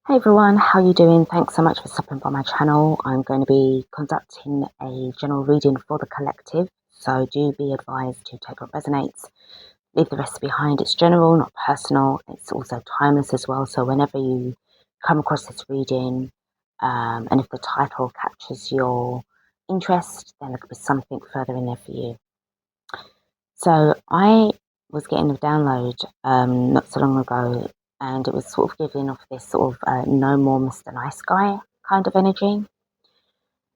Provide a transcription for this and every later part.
Hey everyone, how you doing? Thanks so much for stopping by my channel. I'm going to be conducting a general reading for the collective, so do be advised to take what resonates, leave the rest behind. It's general, not personal. It's also timeless as well, so whenever you come across this reading, and if the title captures your interest, then there could be something further in there for you. So I was getting a download not so long ago, and it was sort of giving off this sort of no more Mr. Nice Guy kind of energy,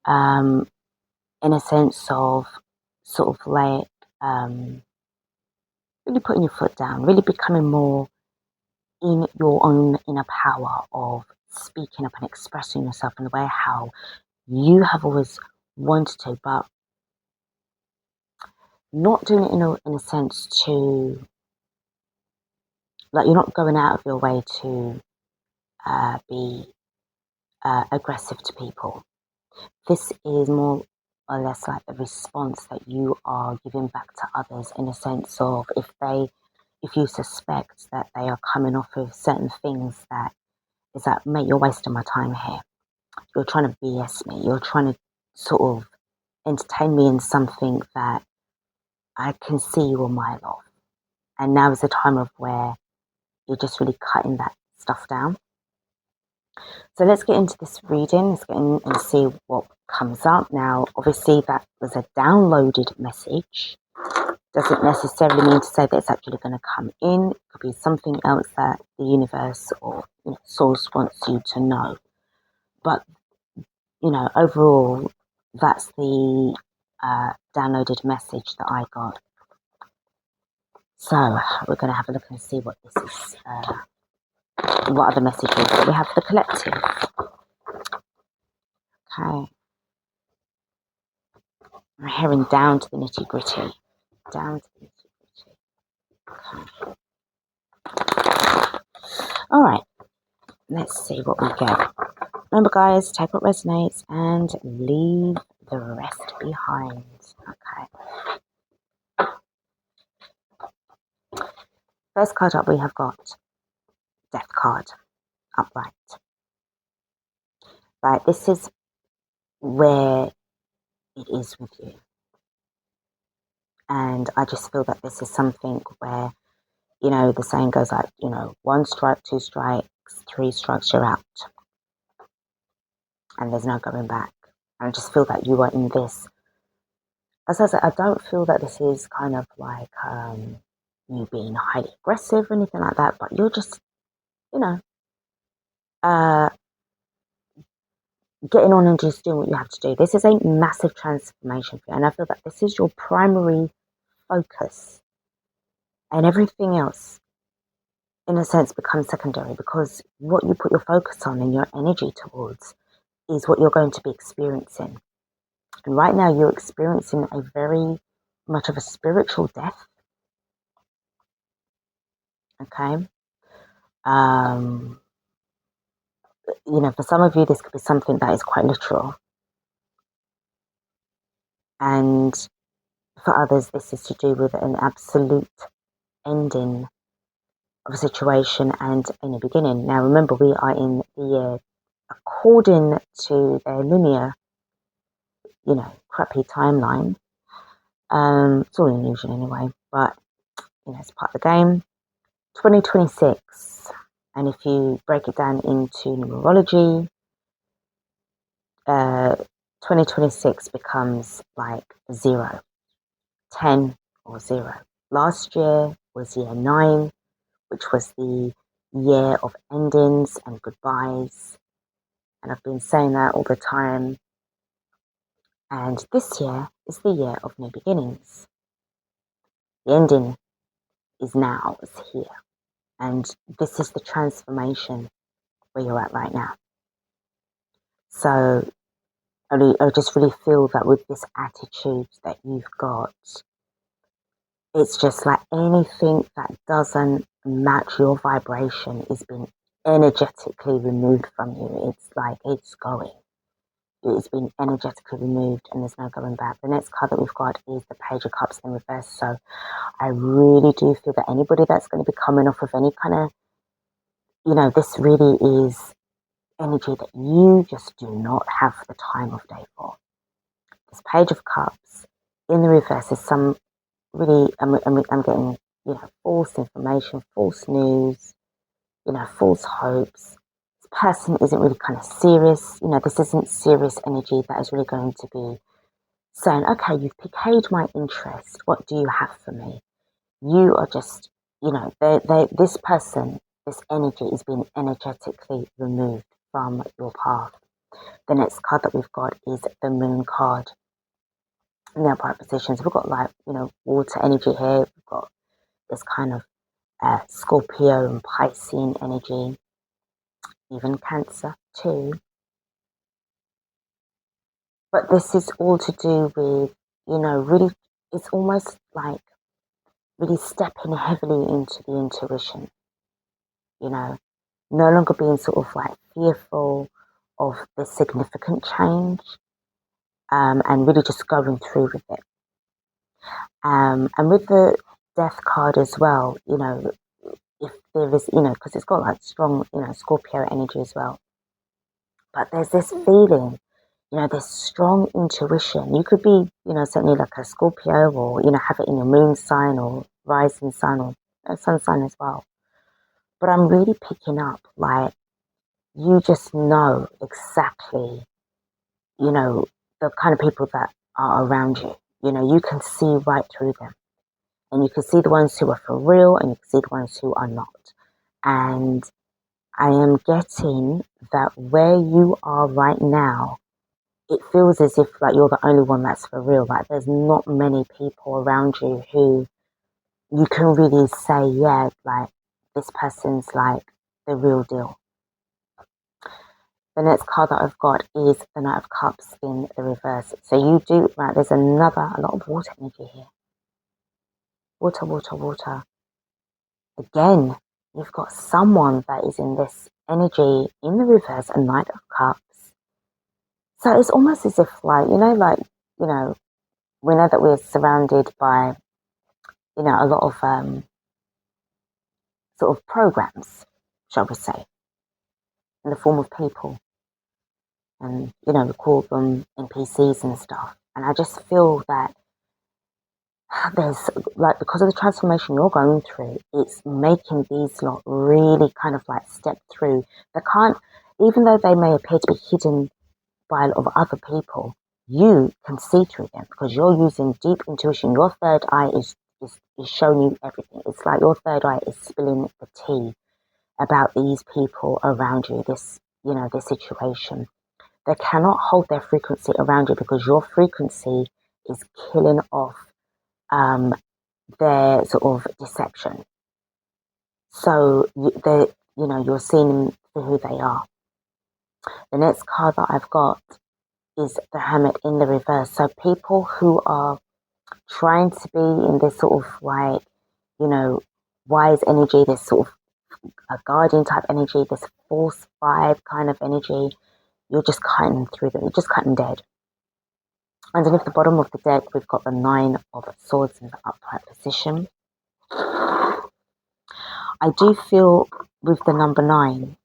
um, in a sense of sort of like really putting your foot down, really becoming more in your own inner power of speaking up and expressing yourself in the way how you have always wanted to, but not doing it in a sense to, like, you're not going out of your way to be aggressive to people. This is more or less like a response that you are giving back to others, in a sense of if you suspect that they are coming off with certain things that is that, mate, you're wasting my time here. You're trying to BS me. You're trying to sort of entertain me in something that I can see you a mile off. And now is the time of where you're just really cutting that stuff down. So let's get into this reading. Let's get in and see what comes up. Now, obviously, that was a downloaded message. Doesn't necessarily mean to say that it's actually going to come in. It could be something else that the universe or source wants you to know. But, overall, that's the downloaded message that I got. So we're going to have a look and see what this is. What other messages that we have for the collective. Okay. I'm hearing down to the nitty gritty. Down to the nitty gritty. Okay. All right. Let's see what we get. Remember, guys, take what resonates and leave the rest behind. Okay. First card up, we have got Death card upright. Right. This is where it is with you. And I just feel that this is something where, the saying goes like, one strike, two strikes, three strikes, you're out. And there's no going back. And I just feel that you are in this. As I said, I don't feel that this is kind of like you being highly aggressive or anything like that, but you're just, uh, getting on and just doing what you have to do. This is a massive transformation for you. And I feel that this is your primary focus. And everything else, in a sense, becomes secondary, because what you put your focus on and your energy towards is what you're going to be experiencing. And right now you're experiencing a very much of a spiritual death. Okay. For some of you, this could be something that is quite literal. And for others, this is to do with an absolute ending of a situation and in a beginning. Now, remember, we are in the year, according to their linear, crappy timeline. It's all an illusion anyway, but, it's part of the game. 2026. And if you break it down into numerology, 2026 becomes like 0, 10 or 0. Last year was year 9, which was the year of endings and goodbyes. And I've been saying that all the time. And this year is the year of new beginnings. The ending is now, is here. And this is the transformation where you're at right now. So I just really feel that with this attitude that you've got, it's just like anything that doesn't match your vibration is being energetically removed from you. It's like it's going. It's been energetically removed and there's no going back. The next card that we've got is the Page of Cups in reverse. So I really do feel that anybody that's going to be coming off of any kind of, this really is energy that you just do not have the time of day for. This Page of Cups in the reverse is some really, I'm getting, false information, false news, false hopes. This person isn't really kind of serious. This isn't serious energy that is really going to be saying, okay, you've piqued my interest. What do you have for me? You are just, this person, this energy is being energetically removed from your path. The next card that we've got is the Moon card. In the upright positions, we've got water energy here. We've got this kind of Scorpio and Piscean energy, even Cancer too. But this is all to do with, really, it's almost like really stepping heavily into the intuition, no longer being sort of like fearful of the significant change, and really just going through with it. And with the Death card as well, if there is, because it's got like strong, Scorpio energy as well. But there's this feeling, this strong intuition. You could be, certainly like a Scorpio, or, have it in your moon sign or rising sign or sun sign as well. But I'm really picking up, like, you just know exactly, the kind of people that are around you. You can see right through them. And you can see the ones who are for real, and you can see the ones who are not. And I am getting that where you are right now, it feels as if like you're the only one that's for real. Like there's not many people around you who you can really say, yeah, like this person's like the real deal. The next card that I've got is the Knight of Cups in the reverse. So you do, right, there's a lot of water energy here. Water, water, water. Again, you've got someone that is in this energy in the reverse, a Knight of Cups. So it's almost as if like, we know that we're surrounded by, a lot of sort of programs, shall we say, in the form of people. And, we call them NPCs and stuff. And I just feel that there's, like, because of the transformation you're going through, it's making these lot really kind of like step through. They can't, even though they may appear to be hidden by a lot of other people, you can see through them because you're using deep intuition. Your third eye is showing you everything. It's like your third eye is spilling the tea about these people around you, this situation. They cannot hold their frequency around you because your frequency is killing off their sort of deception. So you're seeing them for who they are. The next card that I've got is the Hermit in the reverse. So people who are trying to be in this sort of like, wise energy, this sort of a guardian type energy, this force vibe kind of energy, you're just cutting through them. You're just cutting dead. Underneath the bottom of the deck, we've got the Nine of Swords in the upright position. I do feel with the number 9,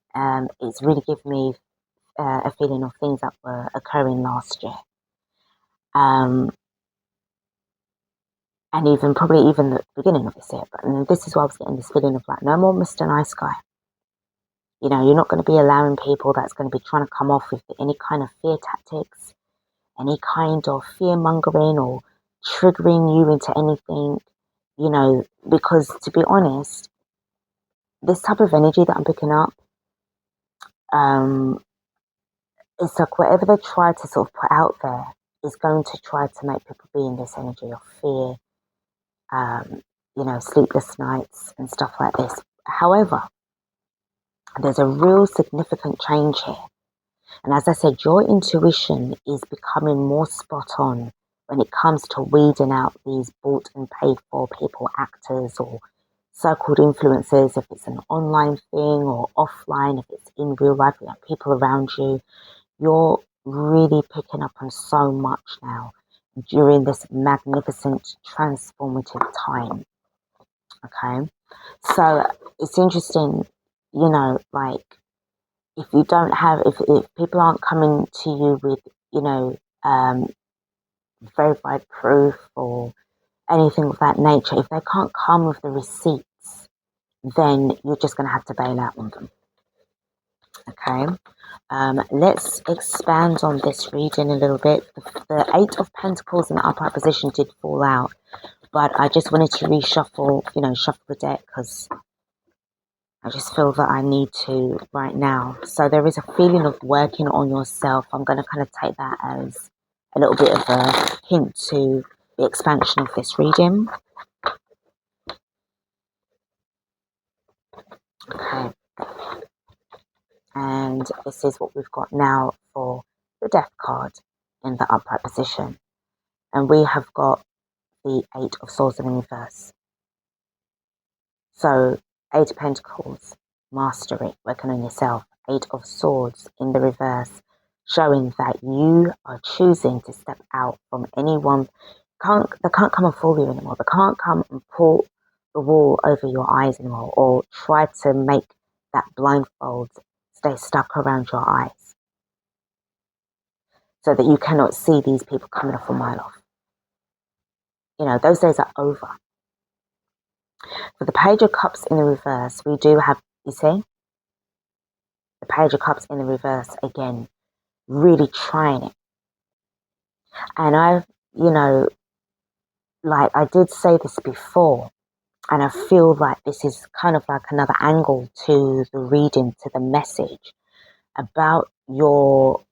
it's really given me a feeling of things that were occurring last year. And probably even the beginning of this year. But this is why I was getting this feeling of like, no more Mr. Nice Guy. You're not going to be allowing people that's going to be trying to come off with any kind of fear tactics, any kind of fear mongering or triggering you into anything, because to be honest, this type of energy that I'm picking up, it's like whatever they try to sort of put out there is going to try to make people be in this energy of fear, sleepless nights and stuff like this. However, there's a real significant change here. And as I said, your intuition is becoming more spot on when it comes to weeding out these bought and paid for people, actors or so-called influencers, if it's an online thing or offline, if it's in real life, you have people around you. You're really picking up on so much now during this magnificent transformative time. Okay, so it's interesting, like if you don't have, if people aren't coming to you with, verified proof or anything of that nature, if they can't come with the receipts, then you're just going to have to bail out on them. Okay. Let's expand on this reading a little bit. The Eight of Pentacles in the upright position did fall out, but I just wanted to reshuffle, shuffle the deck because I just feel that I need to right now. So there is a feeling of working on yourself. I'm going to kind of take that as a little bit of a hint to the expansion of this reading. Okay. And this is what we've got now for the Death card in the upright position. And we have got the Eight of Swords in reverse. So, Eight of Pentacles, mastery, working on yourself. Eight of Swords in the reverse, showing that you are choosing to step out from anyone. They can't come and fool you anymore. They can't come and pull the wool over your eyes anymore, or try to make that blindfold stay stuck around your eyes so that you cannot see these people coming off a mile off. Those days are over. For the Page of Cups in the reverse, we do have, you see, the Page of Cups in the reverse again, really trying it. And I've, like I did say this before, and I feel like this is kind of like another angle to the reading, to the message about your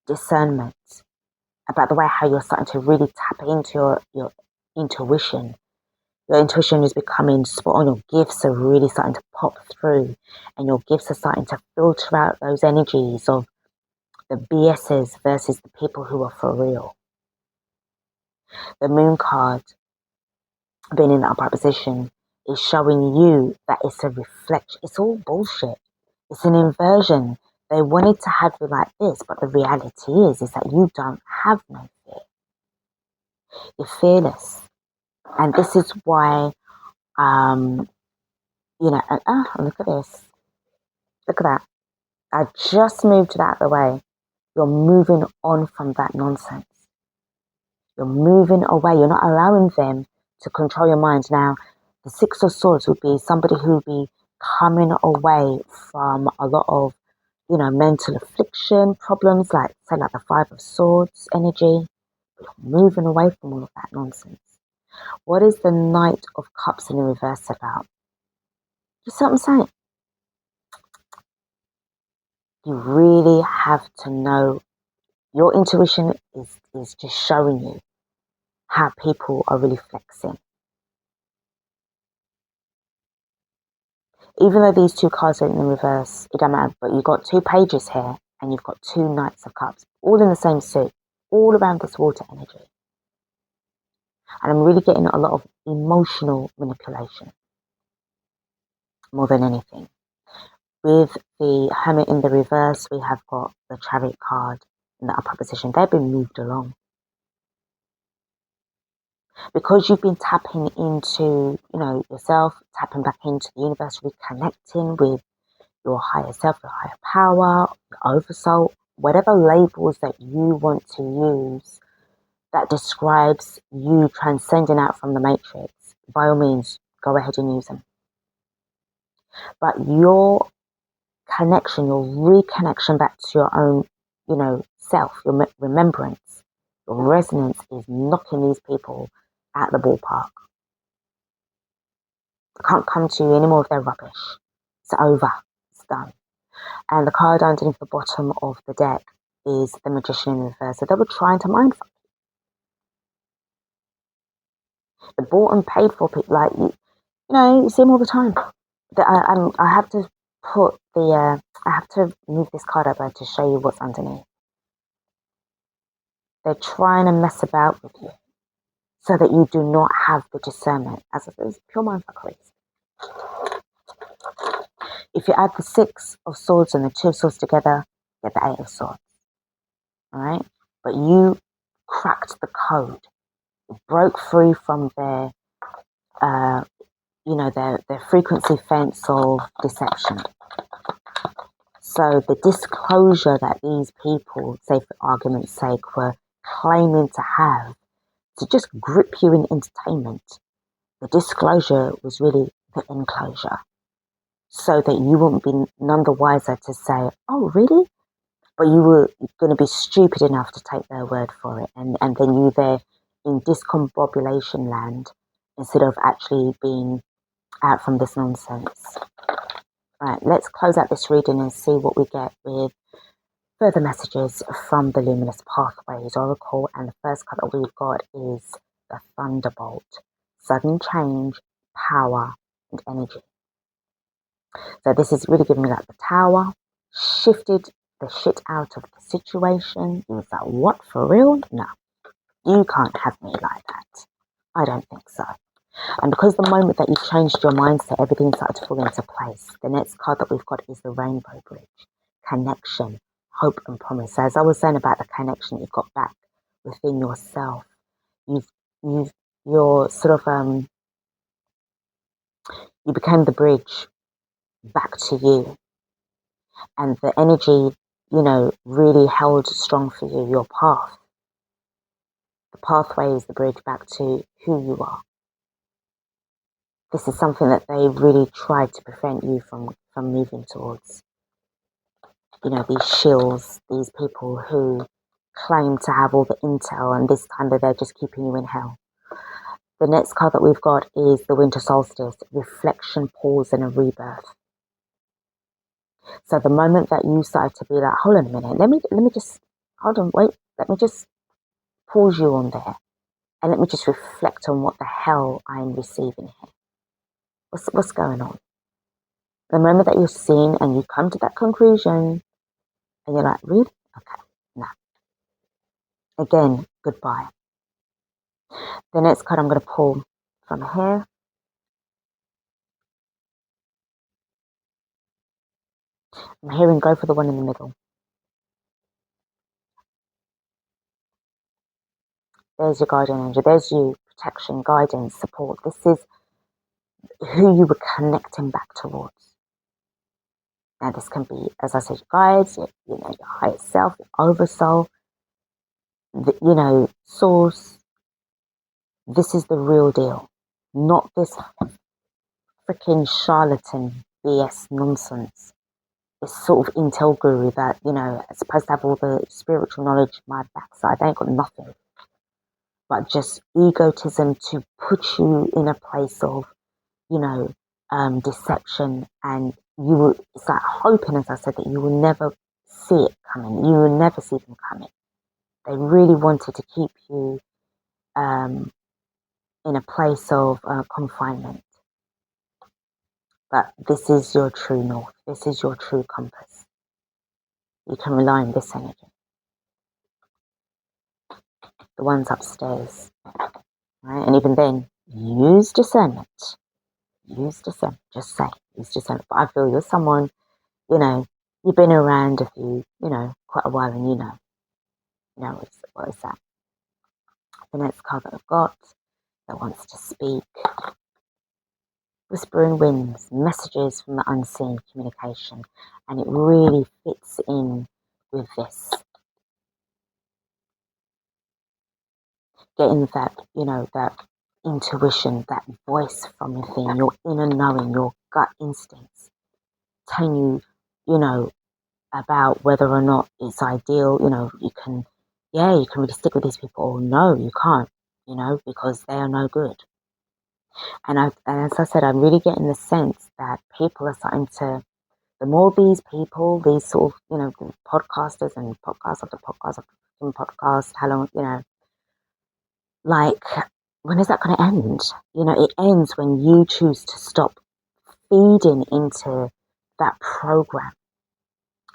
discernment, about the way how you're starting to really tap into your intuition. Your intuition is becoming spot on. Your gifts are really starting to pop through, and your gifts are starting to filter out those energies of the BSs versus the people who are for real. The Moon card, being in the upright position, is showing you that it's a reflection. It's all bullshit. It's an inversion. They wanted to have you like this, but the reality is that you don't have no fear. You're fearless. And this is why, look at this. Look at that. I just moved that out of the way. You're moving on from that nonsense. You're moving away. You're not allowing them to control your mind. Now, the Six of Swords would be somebody who would be coming away from a lot of, mental affliction, problems, like, say, like the Five of Swords energy. You're moving away from all of that nonsense. What is the Knight of Cups in the reverse about? You see what I'm saying? You really have to know. Your intuition is just showing you how people are really flexing. Even though these two cards are in the reverse, it doesn't matter, but you've got two pages here and you've got two Knights of Cups, all in the same suit, all around this water energy. And I'm really getting a lot of emotional manipulation, more than anything. With the Hermit in the reverse, we have got the Chariot card in the upper position. They've been moved along. Because you've been tapping into, yourself, tapping back into the universe, reconnecting with your higher self, your higher power, your oversoul, whatever labels that you want to use that describes you transcending out from the matrix, by all means, go ahead and use them. But your connection, your reconnection back to your own, self, your remembrance, your resonance is knocking these people out the ballpark. They can't come to you anymore with their rubbish. It's over. It's done. And the card underneath the bottom of the deck is the Magician in reverse. So they were trying to mind fuck you. The bought and paid for people, like you see them all the time. I have to put I have to move this card over to show you what's underneath. They're trying to mess about with you so that you do not have the discernment. As I said, it's pure mindfuckery. If you add the Six of Swords and the Two of Swords together, you get the Eight of Swords. All right? But you cracked the code. You broke free from their frequency fence of deception. So the disclosure that these people, say for argument's sake, were claiming to have to just grip you in entertainment, the disclosure was really the enclosure. So that you wouldn't be none the wiser to say, oh, really? But you were going to be stupid enough to take their word for it. And then you there in discombobulation land instead of actually being out from this nonsense. Right, let's close out this reading and see what we get with further messages from the Luminous Pathways Oracle. And the first card that we've got is the Thunderbolt. Sudden change, power, and energy. So this is really giving me like the Tower, shifted the shit out of the situation. It was like, what, for real? No, you can't have me like that. I don't think so. And because the moment that you've changed your mindset, everything started to fall into place. The next card that we've got is the Rainbow Bridge. Connection, hope and promise. So as I was saying about the connection you've got back within yourself, you're sort of, you became the bridge back to you. And the energy, really held strong for you, your path. The pathway is the bridge back to who you are. This is something that they really tried to prevent you from moving towards. These shills, these people who claim to have all the intel, and this time they're just keeping you in hell. The next card that we've got is the Winter Solstice, reflection, pause, and a rebirth. So the moment that you start to be like, hold on a minute, let me just, hold on, wait, let me just pause you on there, and let me just reflect on what the hell I'm receiving here. What's going on? The moment that you're seeing and you come to that conclusion, and you're like, really? Okay, no. Again, goodbye. The next card I'm going to pull from here. I'm hearing go for the one in the middle. There's your guardian angel. There's you, protection, guidance, support. This is who you were connecting back towards. Now, this can be, as I said, your guides, your higher self, your oversoul, source. This is the real deal, not this freaking charlatan BS nonsense. This sort of intel guru that, is supposed to have all the spiritual knowledge my backside. They ain't got nothing. But just egotism to put you in a place of, deception, and it's like hoping, as I said, that you will never see it coming. You will never see them coming. They really wanted to keep you in a place of confinement. But this is your true north. This is your true compass. You can rely on this energy. The ones upstairs. Right? And even then, use discernment. Use discernment. Just say, use discernment. But I feel you're someone, you've been around a few, quite a while, and what is that? The next card that I've got that wants to speak. Whispering winds, messages from the unseen, communication. And it really fits in with this. Getting that, that intuition, that voice from within, your inner knowing, your gut instincts, telling you, about whether or not it's ideal, you can really stick with these people, or no, you can't, because they are no good. And as I said, I'm really getting the sense that people are starting to, the more these people, these sort of, podcasters and podcast after podcast after podcast, how long, like, when is that going to end? It ends when you choose to stop feeding into that program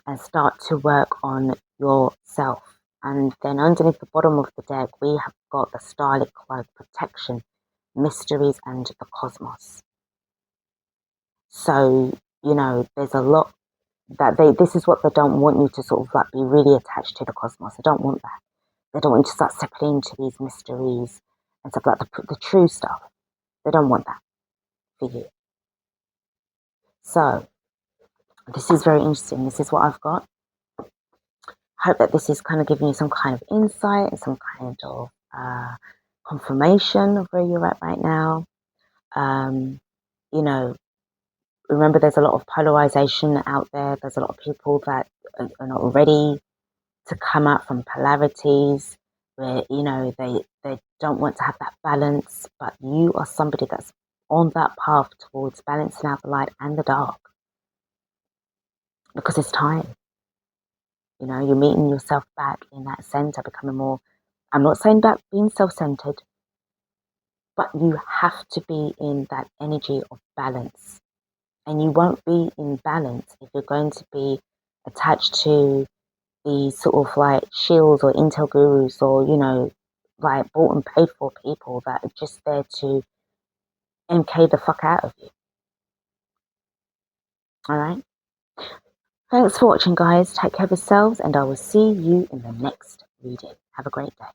and start to work on yourself. And then underneath the bottom of the deck, we have got the Starlit Cloak, protection, mysteries, and the cosmos. So, there's a lot that this is what they don't want you to sort of like be really attached to the cosmos. They don't want that. They don't want you to start stepping into these mysteries and stuff like the true stuff. They don't want that for you. So, This is very interesting. This is what I've got. Hope that this is kind of giving you some kind of insight and some kind of confirmation of where you're at right now. You know, remember there's a lot of polarization out there. There's a lot of people that are not ready to come out from polarities where, you know, they don't want to have that balance, but you are somebody that's on that path towards balancing out the light and the dark, because it's time. You know, you're meeting yourself back in that center, becoming more, I'm not saying that being self-centered, but you have to be in that energy of balance. And you won't be in balance if you're going to be attached to these sort of like shields or intel gurus, or, you know, like bought and paid for people that are just there to MK the fuck out of you. All right. Thanks for watching, guys. Take care of yourselves, and I will see you in the next reading. Have a great day.